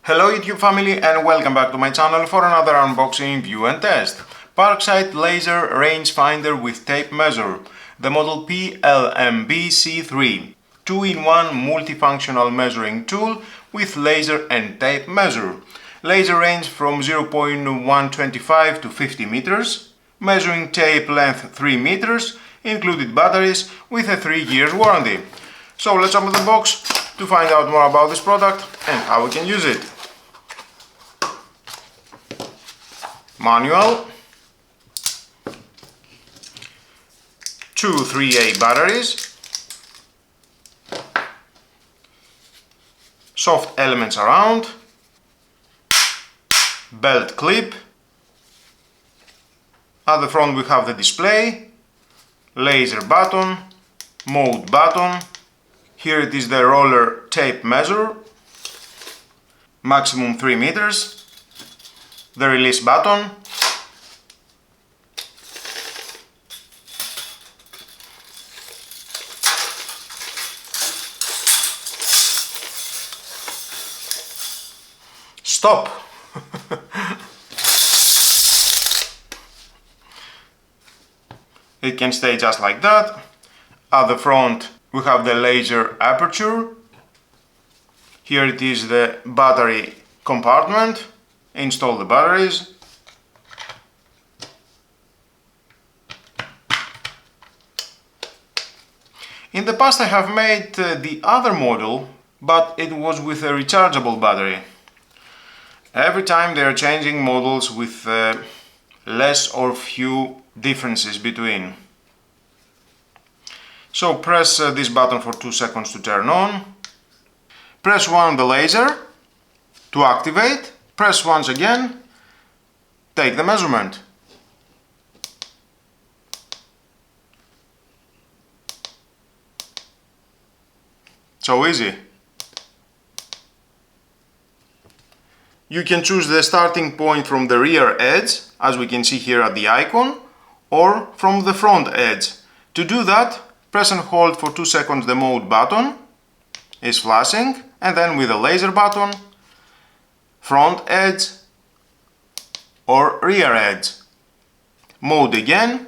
Hello YouTube family and welcome back to my channel for another unboxing, view and test. Parkside laser rangefinder with tape measure. The model PLMB C3. 2-in-1 multifunctional measuring tool with laser and tape measure. Laser range from 0.125 to 50 meters. Measuring tape length 3 meters. Included batteries with a 3 years warranty. So let's open the box to find out more about this product and how we can use it. Manual, 2 3A batteries, soft elements around, belt clip, at the front we have the display, laser button, mode button, here it is the roller tape measure, maximum 3 meters, the release button, stop. It can stay just like that. At the front we have the laser aperture. Here it is the battery compartment. Install the batteries. In the past I have made the other model, but it was with a rechargeable battery. Every time they are changing models with less or few differences between. So press this button for 2 seconds to turn on. Press 1 on the laser to activate. Press once again, take the measurement. So easy. You can choose the starting point from the rear edge, as we can see here at the icon, or from the front edge. To do that, press and hold for 2 seconds the mode button, is flashing, and then with the laser button, front edge or rear edge. Mode again,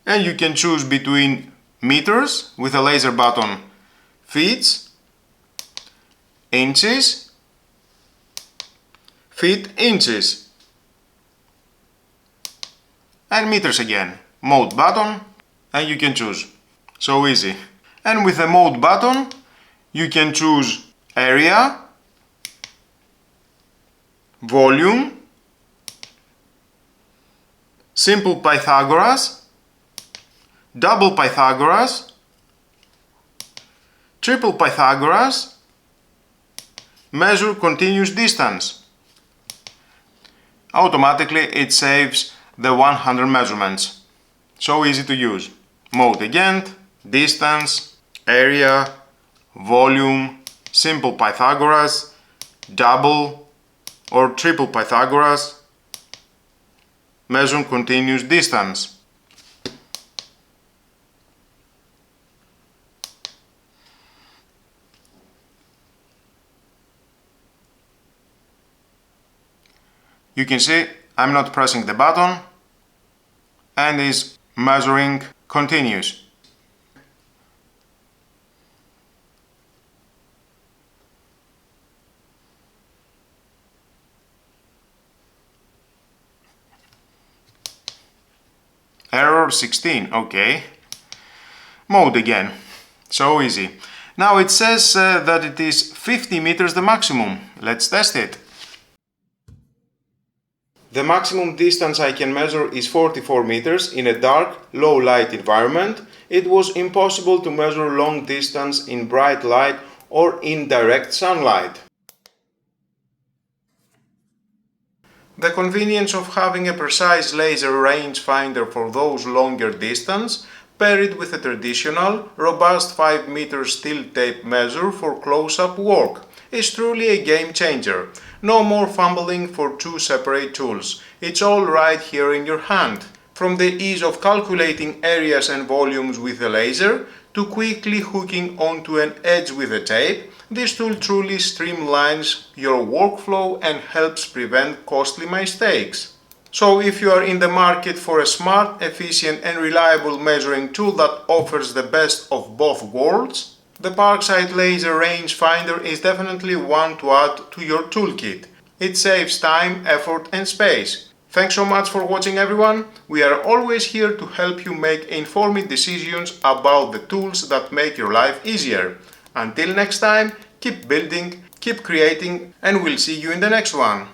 and you can choose between meters with a laser button, feet, inches, feet, inches, and meters again. Mode button, and you can choose. So easy. And with the mode button you can choose area, volume, simple Pythagoras, double Pythagoras, triple Pythagoras, measure continuous distance. Automatically it saves the 100 measurements. So easy to use. Mode again, distance, area, volume, simple Pythagoras, double or triple Pythagoras, measure continuous distance. You can see I'm not pressing the button and is measuring continuous. Error 16, okay. Mode again, so easy. Now it says that it is 50 meters the maximum. Let's test it. The maximum distance I can measure is 44 meters in a dark, low light environment. It was impossible to measure long distance in bright light or in direct sunlight. The convenience of having a precise laser rangefinder for those longer distance, paired with a traditional, robust 5 meter steel tape measure for close-up work, is truly a game changer. No more fumbling for 2 separate tools. It's all right here in your hand. From the ease of calculating areas and volumes with a laser, to quickly hooking onto an edge with a tape, this tool truly streamlines your workflow and helps prevent costly mistakes. So if you are in the market for a smart, efficient and reliable measuring tool that offers the best of both worlds, the Parkside Laser Rangefinder is definitely one to add to your toolkit. It saves time, effort and space. Thanks so much for watching everyone. We are always here to help you make informed decisions about the tools that make your life easier. Until next time, keep building, keep creating, and we'll see you in the next one.